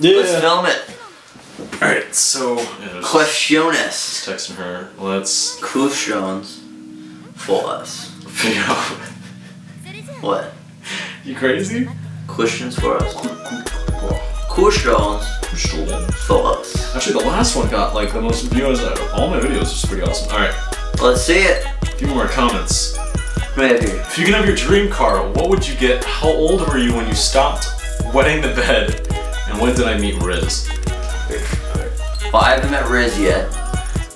Yeah. Let's film it. Alright, so... Questiones. Just texting her. Let's... Questions for us. Figure out... What? You crazy? Questions for us. Questions for us. Actually, the last one got like the most views out of all my videos, which is pretty awesome. Alright. Let's see it. A few more comments. Right here. If you can have your dream car, what would you get? How old were you when you stopped wetting the bed? And when did I meet Riz? Well, I haven't met Riz yet.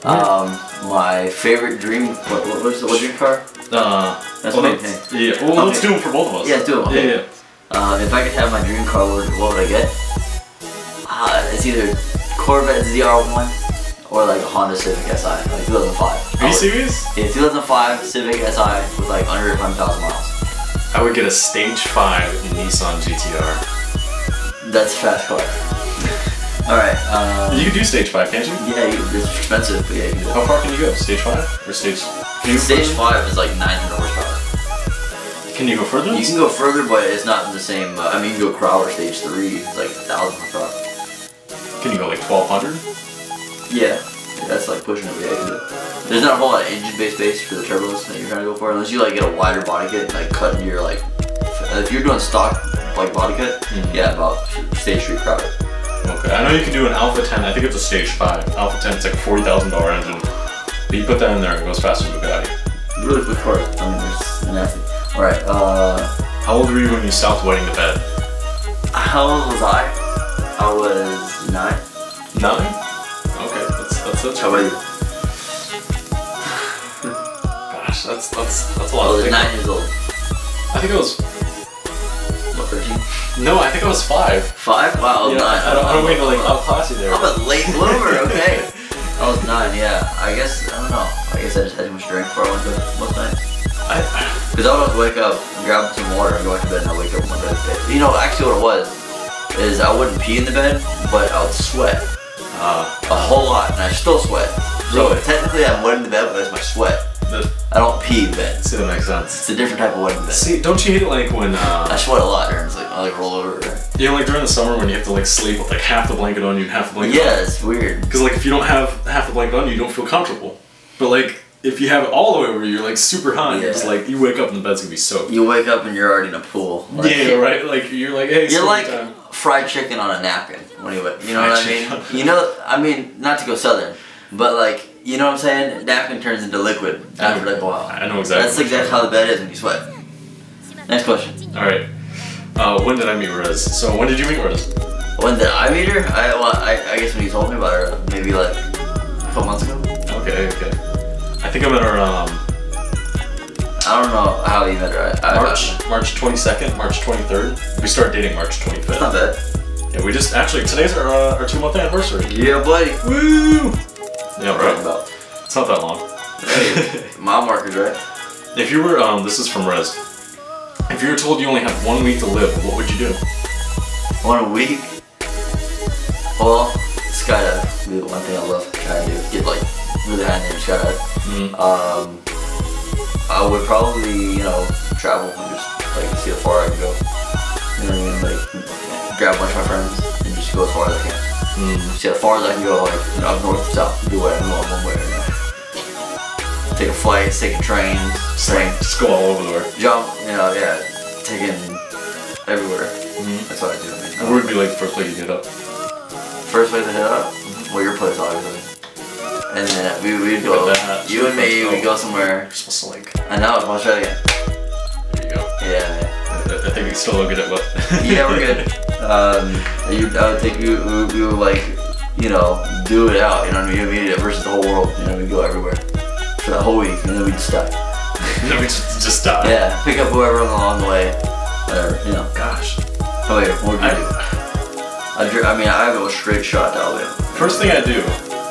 My favorite dream. What dream car? That's my thing. Yeah. Well, let's do them for both of us. Yeah, do them. Okay. Yeah. If I could have my dream car, what would I get? It's either Corvette ZR1 or like a Honda Civic SI, like 2005. Are you serious? Yeah, 2005 Civic SI with like under 100,000 miles. I would get a Stage 5 Nissan GTR. That's a fast car. Alright, you can do Stage 5, can't you? Yeah, it's expensive, but yeah, you can do it. How far can you go? Stage 5? Or Stage... Stage 5 is like 900 horsepower. Can you go further? You can go further, but it's not the same. I mean, you can go Crowler Stage 3, it's like 1,000 horsepower. Can you go like 1,200? Yeah, that's like pushing it. Yeah, you can do it. There's not a whole lot of engine-based space for the turbos that you're trying to go for, unless you like get a wider body kit and like cut into your like. If you're doing stock like body kit, yeah, about Stage 3 Crowler. Okay, I know you can do an Alpha 10. I think it's a Stage 5. Alpha 10 is like a $40,000 engine, but you put that in there and it goes faster than Bugatti. Really quick car. I mean, it's nasty. All right. How old were you when you stopped wetting the bed? How old was I? I was 9. 9? Okay, that's How about you? Gosh, that's a lot. I was 9 years old. I think I was. What, 13? No, I think I was 5. 5? Wow, I was 9. I don't mean to like outclass you there. I'm a late bloomer. Okay. I was 9. Yeah. I guess I don't know. I guess I just had too much drink before I went to bed most nights. Because I would always wake up, grab some water, and go into bed, and I wake up in my bed. You know, actually, what it was is I wouldn't pee in the bed, but I would sweat a whole lot, and I still sweat. So technically, I'm wet in the bed, but it's my sweat. I don't pee in bed. See, that makes sense. It's a different type of wet in bed. See, don't you hate it like when I sweat a lot during, like I like roll over. You know, like during the summer when you have to like sleep with like half the blanket on you and half the blanket on. Yeah, it's weird. Because like if you don't have half the blanket on you, you don't feel comfortable. But like if you have it all the way over, you're like super hot. Yeah. It's like you wake up and the bed's gonna be soaked. You wake up and you're already in a pool. Like, yeah, right. Like you're like, hey, you're like fried chicken on a napkin. When you know what I mean? You know, I mean, not to go southern, but like, you know what I'm saying? Napkin turns into liquid after like a while. I know exactly. That's exactly how the bed is when you sweat. Next question. All right. When did I meet Riz? So when did you meet Riz? When did I meet her? I guess when you told me about her, maybe like a couple months ago. Okay. I think I met her, I don't know how you met her. March 22nd, March 23rd. We started dating March 25th. That's not bad. Yeah, we just, actually, today's our 2-month anniversary. Yeah, buddy. Woo! Yeah, right. About. It's not that long. Hey, mile markers, right? If you were, this is from Riz. If you were told you only had 1 week to live, what would you do? 1 week? Well, skydive would be the one thing I love trying to do. Get like really high in the air, skydive. I would probably, you know, travel and just like see how far I can go. You know what I mean? Like grab a bunch of my friends and just go as far as I can. See how far as I can go, like up north or south, do whatever I want one way or another. Take a flight, take a train, just go all over the world. Jump, you know, yeah, taking everywhere. That's what I do. Where would be like the first place you hit up? First place to hit up? Well, your place, obviously. And then we'd go, you and me, we'd go somewhere. You're supposed to like... I know, I'll try it again. There you go. Yeah. I think we still don't get it, but... Yeah, we're good. I would think we would like, you know, do it out, you know what I mean? Versus the whole world, you know, we'd go everywhere. For that whole week, and then we'd just die. No, we just die. Yeah, pick up whoever along the way. Whatever, you know. Gosh. Oh wait, what would you do? I mean, I have a straight shot to Alabama. First thing I do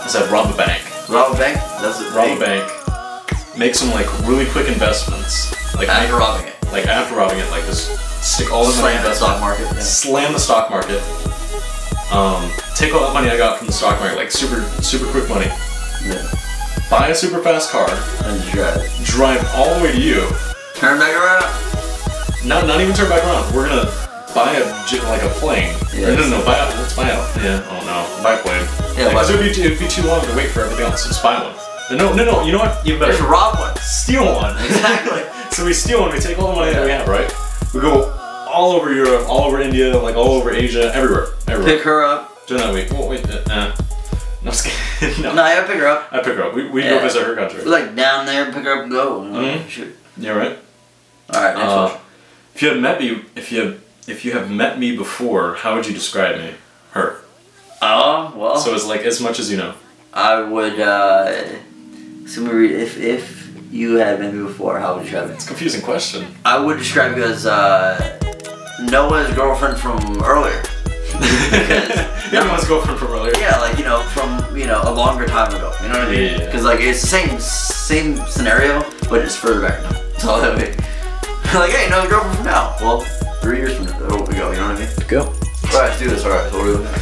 is I'd rob a bank. Rob a bank? That's it. Rob a bank. Make some like really quick investments. Like after robbing it. Like after robbing it, like just stick all the money in the stock market. Yeah. Slam the stock market. Take all that money I got from the stock market, like super quick money. Yeah. Buy a super fast car. And drive. Drive all the way to you. Turn back around. Not even turn back around. We're gonna buy a plane. Yeah. Or no, let's buy a, yeah, I don't know, buy a plane. Yeah, because it'd be too long to wait for everything else, so just buy one. No, you know what, even better. Just rob one. Steal one. Exactly. So we steal one, we take all the money that we have, right? We go all over Europe, all over India, like all over Asia, everywhere. Pick her up. Do that, no, I'm just kidding. No, I pick her up. I pick her up. We go visit her country. Like down there, pick her up and go. You know? Shoot. Yeah, right. All right, next question. If you have met me before, how would you describe me? Her. Oh, well. So it's like as much as you know. I would. So let me read. If you had met me before, how would you describe me? It's a confusing question. I would describe you as Noah's girlfriend from earlier. Everyone's girlfriend from earlier. Yeah, like from a longer time ago. You know what I mean? Yeah. Because like it's the same scenario, but it's further back now. That's all that means. Like, hey, Noah's girlfriend from now. Well, 3 years from now, we go. You know what I mean? Go. All right, let's do this. All right, so what are we doing now?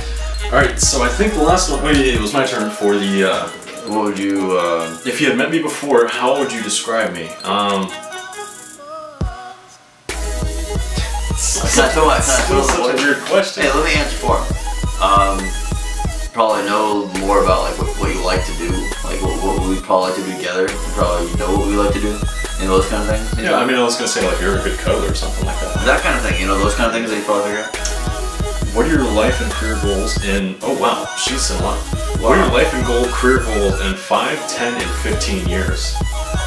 All right, so I think the last one. It was my turn for the. What would you? If you had met me before, how would you describe me? Such a weird question. Hey, let me answer for him. Probably know more about like what you like to do, like what we probably like to do together. You probably know what we like to do, and those kind of things. Yeah, I mean, I was gonna say like you're a good cuddler or something like that. That kind of thing, those kind of things that you probably figure out. What are your life and career goals in? Oh wow, she's in line. What are your life and career goals in 5, 10, and 15 years?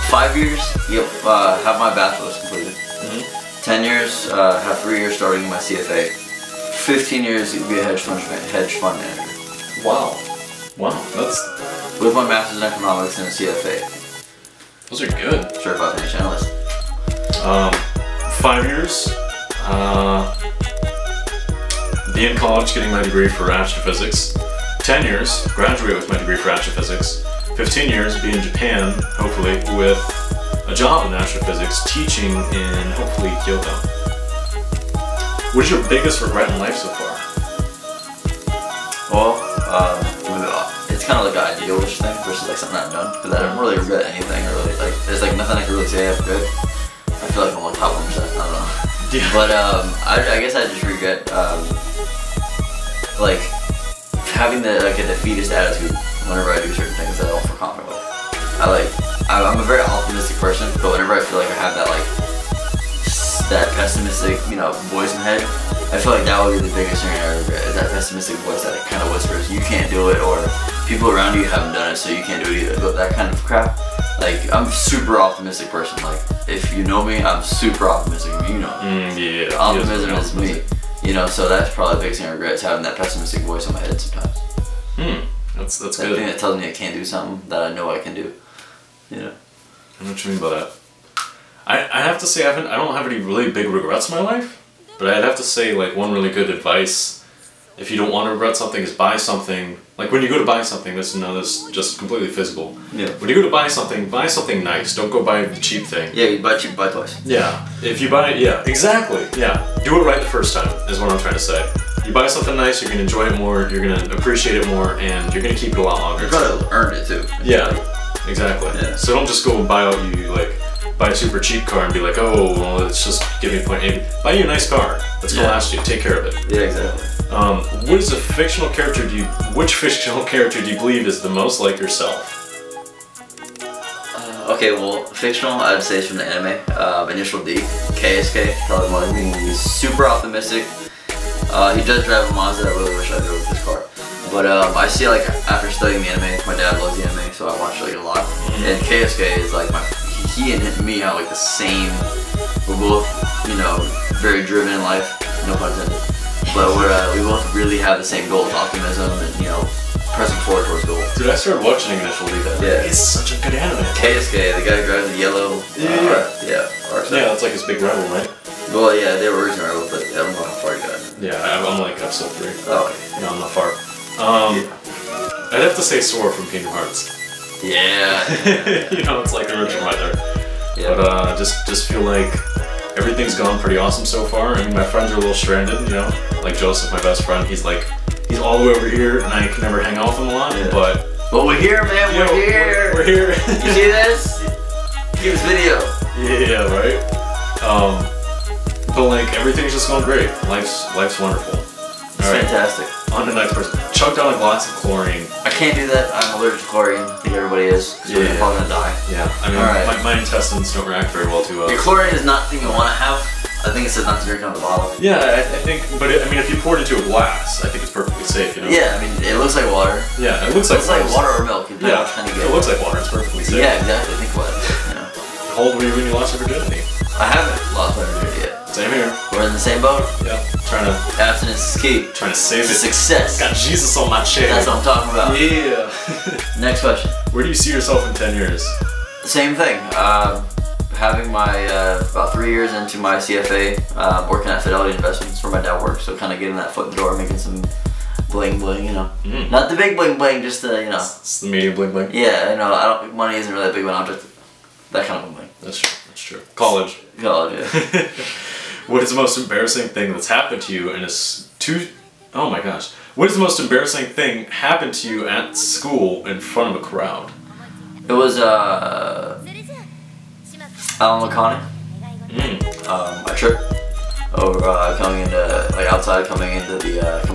5 years, yep. Have my bachelor's completed. 10 years, have 3 years starting my CFA. 15 years, be a hedge fund manager. Wow. Wow, that's... With my master's in economics and a CFA. Those are good. Certified financial analyst. 5 years, be in college getting my degree for astrophysics. 10 years, graduate with my degree for astrophysics. 15 years, be in Japan, hopefully, with a job in astrophysics, teaching in, hopefully, Kyoto. What is your biggest regret in life so far? Well, it's kind of like an idealish thing versus like something I've done. Because I don't really regret anything, or really, like, there's like nothing I can really say I've regret. I feel like I'm on top 1%, I don't know. Yeah. But I guess I just regret, like, having a defeatist attitude whenever I do certain things that I don't feel confident with. I'm a very optimistic person, but whenever I feel like I have that that pessimistic, voice in my head, I feel like that would be the biggest thing I regret, is that pessimistic voice that kind of whispers, you can't do it, or people around you haven't done it, so you can't do it either. But that kind of crap. Like, I'm a super optimistic person. Like, if you know me, I'm super optimistic. You know me. Yeah. Optimism is me. So that's probably the biggest thing I regret, is having that pessimistic voice in my head sometimes. That's that good. thing that tells me I can't do something that I know I can do. I know what you mean by that. I have to say I don't have any really big regrets in my life, but I'd have to say like one really good advice, if you don't want to regret something, is buy something. Like when you go to buy something, this is just completely physical. Yeah. When you go to buy something nice. Don't go buy the cheap thing. Yeah, you buy cheap, buy twice. Yeah. If you buy it, yeah, exactly. Yeah. Do it right the first time is what I'm trying to say. You buy something nice, you're gonna enjoy it more, you're gonna appreciate it more, and you're gonna keep it a lot longer. You probably earned it too. Yeah. Exactly. Yeah. So don't just go and buy a super cheap car and be like, oh, well, let's just give me a point. Hey, buy you a nice car that's gonna last you. Take care of it. Yeah, exactly. Which fictional character do you believe is the most like yourself? Okay, well, fictional, I'd say it's from the anime. Initial D, KSK. Probably one of me. He's super optimistic. He does drive a Mazda. I really wish I drove this car. But I see, like, after studying the anime, my dad loves the anime, so I watch like a lot. And KSK is like he and me have like the same. We're both, very driven in life. No pun intended. But we both really have the same goals, optimism, and pressing forward towards goals. Dude, I started watching Initial D. Yeah. It's such a good anime. KSK, the guy who drives the yellow. Yeah, that's like his big rival, right? Well, yeah, they were original rivals, but I don't know how far he got. Yeah, I'm like episode 3. Oh, okay. No, I'm not far. I'd have to say Sora from Kingdom Hearts. Yeah. It's like the original right there. Yeah. But just feel like everything's gone pretty awesome so far. I mean, my friends are a little stranded, like Joseph, my best friend. He's all the way over here, and I can never hang out with him a lot. Yeah. But we're here, man. We're here. We're here. You see this? Give this video. Yeah, right. But like everything's just going great. Life's wonderful. It's fantastic. On to the next person. Chug down a glass of chlorine. I can't do that. I'm allergic to chlorine. I think everybody is. Because we're probably gonna die. Yeah. I mean, my intestines don't react very well to. Your chlorine is not the thing you want to have. I think it says not to drink out of the bottle. Yeah, I think, but I mean, if you pour it into a glass, I think it's perfectly safe, you know? Yeah, I mean, it looks like water. Yeah, it looks like water or milk. Yeah, it looks like water. It's perfectly safe. Yeah, exactly. Think about it. You know. How old were you when you lost your virginity? I haven't lost my virginity yet. Same here. We're in the same boat. Yeah. Trying to. Abstinence is key. Trying to save it. Success. Got Jesus on my chair. That's what I'm talking about. Yeah. Next question. Where do you see yourself in 10 years? Same thing. Having my about 3 years into my CFA, working at Fidelity Investments where my dad works, so kind of getting that foot in the door, making some bling bling, you know. Not the big bling bling, just the, you know. It's the medium bling bling. Yeah, you know, money isn't really a big one object. That kind of bling bling. That's true. That's true. College. College, yeah. What is the most embarrassing thing that's happened to you oh my gosh. What is the most embarrassing thing happened to you at school in front of a crowd? It was Alan McConney. I tripped over coming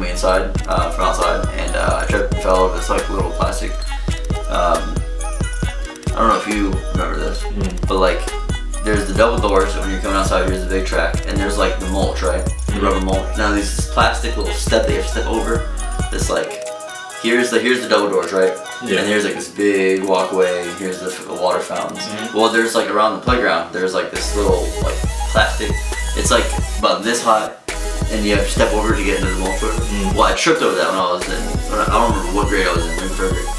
inside from outside, and I tripped and fell over this like little plastic. I don't know if you remember this, but like there's the double doors, so when you're coming outside, here's the big track, and there's like the mulch, right? The rubber mulch. Now there's this plastic little step that you have to step over. This like here's the double doors, right? Yeah. And there's like this big walkway, and here's the water fountains. Well, there's like around the playground, there's like this little like plastic. It's like about this high, and you have to step over to get into the mulch. Well, I tripped over that when I was I don't remember what grade I was in, maybe 3rd grade.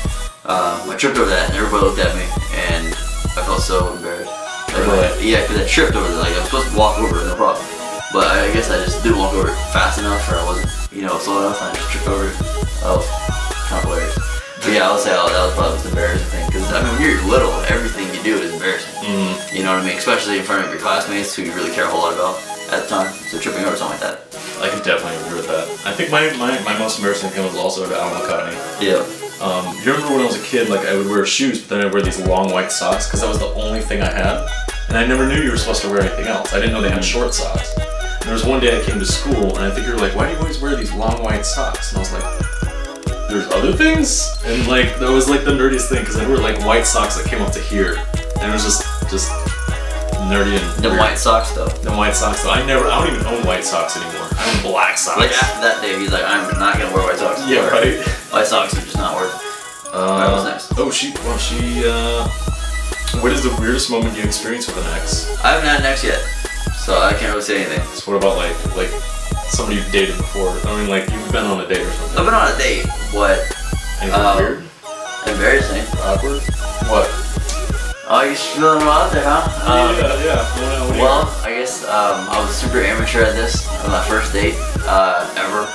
I tripped over that, and everybody looked at me, and I felt so embarrassed. Like, yeah, because I tripped over it. Like, I was supposed to walk over it, no problem. But I guess I just didn't walk over it fast enough, or I wasn't, you know, slow enough, and I just tripped over it. That was kind of hilarious. But yeah, I would say that was probably the most embarrassing thing. Because, I mean, when you're little, everything you do is embarrassing. You know what I mean? Especially in front of your classmates who you really care a whole lot about at the time. So tripping over something like that. I can definitely agree with that. I think my most embarrassing thing was also to Alan McConney. Yeah. You remember when I was a kid, like I would wear shoes, but then I'd wear these long white socks because that was the only thing I had. And I never knew you were supposed to wear anything else. I didn't know they had short socks. And there was one day I came to school, and I think you were like, why do you always wear these long white socks? And I was like, there's other things? And like, that was like the nerdiest thing, because I wear like white socks that came up to here. And it was just nerdy and the white socks though. The white socks though. I don't even own white socks anymore. I own black socks. Like after that day, he's like, I'm not gonna wear white socks. Yeah, right. White socks are just not worth it. That was nice. What is the weirdest moment you experienced with an ex? I haven't had an ex yet, so I can't really say anything. So what about like somebody you've dated before? I mean, like you've been on a date or something. I've been on a date. What? Anything weird? Embarrassing. Awkward? What? Oh, you're feeling them out there, huh? Yeah. Well, I guess I was super amateur at this on my first date ever,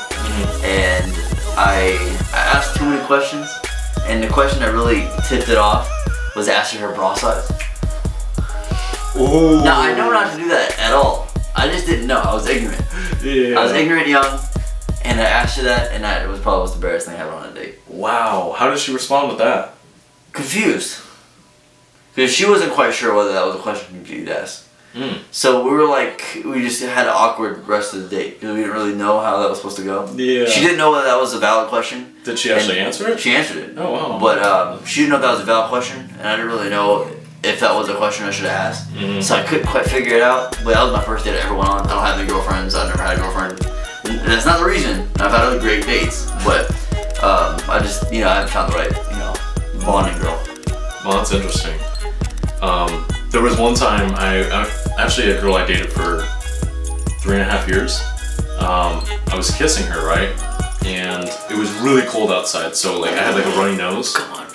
and I asked too many questions, and the question that really tipped it off was asking her bra size. Ooh. Now I know not to do that at all. I just didn't know. I was ignorant. Yeah. I was ignorant young, and I asked her that, and that was probably the most embarrassing thing I ever on a date. Wow. How did she respond with that? Confused. Because she wasn't quite sure whether that was a question you'd ask. So we just had an awkward rest of the date because we didn't really know how that was supposed to go. Yeah. She didn't know whether that was a valid question. Did she actually answer it? She answered it. Oh wow. But she didn't know if that was a valid question, and I didn't really know if that was a question I should have asked. So I couldn't quite figure it out. But that was my first date I ever went on. I don't have any girlfriends. I've never had a girlfriend. And that's not the reason. I've had other great dates, but I just I haven't found the right bonding girl. Well, that's interesting. There was one time I actually had a girl I dated for 3.5 years. I was kissing her, right? And it was really cold outside, so like I had like a runny nose. Come on.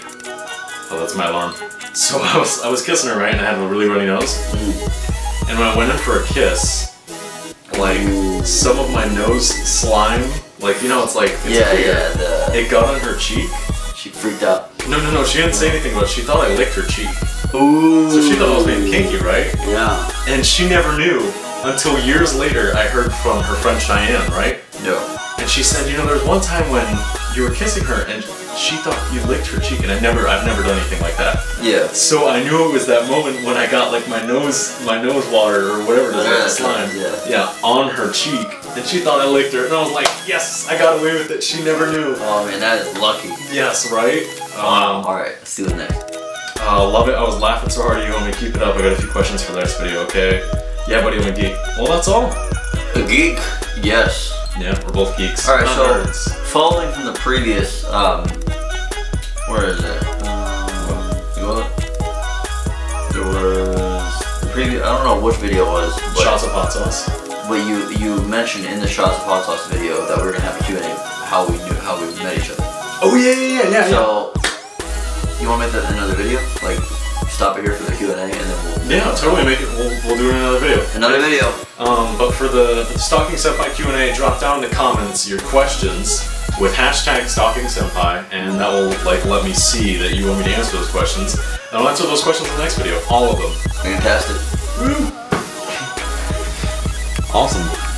Oh, that's my alarm. So I was kissing her, right? And I had a really runny nose. And when I went in for a kiss, like some of my nose slime, like it's like it's clear. It got on her cheek. She freaked out. No, she didn't say anything about it. She thought I licked her cheek. Ooh. So she thought I was being kinky, right? Yeah. And she never knew until years later I heard from her friend Cheyenne, right? Yeah. And she said, there was one time when you were kissing her and she thought you licked her cheek, and I've never done anything like that. Yeah. So I knew it was that moment when I got like my nose water or whatever it is, like the slime. Yeah, on her cheek, and she thought I licked her, and I was like, yes, I got away with it. She never knew. Oh man, that is lucky. Yes, right. All right, let's do it next. Love it. I was laughing so hard. You want me to keep it up? I got a few questions for the next video. Okay. Yeah, buddy, I'm a geek. Well, that's all. A geek? Yes. Yeah, we're both geeks. All right, not so nerds. following from the previous, where is it? There was the previous. I don't know which video it was. But, Shots of hot sauce. But you mentioned in the Shots of Hot Sauce video that we were gonna have a Q&A how we met each other. Oh yeah. So you want to make that another video? Like stop it here for the Q&A and then we'll. Yeah, totally make it. We'll do it in another video. Another video. But for the Stalking Senpai Q&A, drop down in the comments your questions with hashtag Stalking Senpai, and that will like let me see that you want me to answer those questions. And I'll answer those questions in the next video, all of them. Fantastic. Woo! Awesome.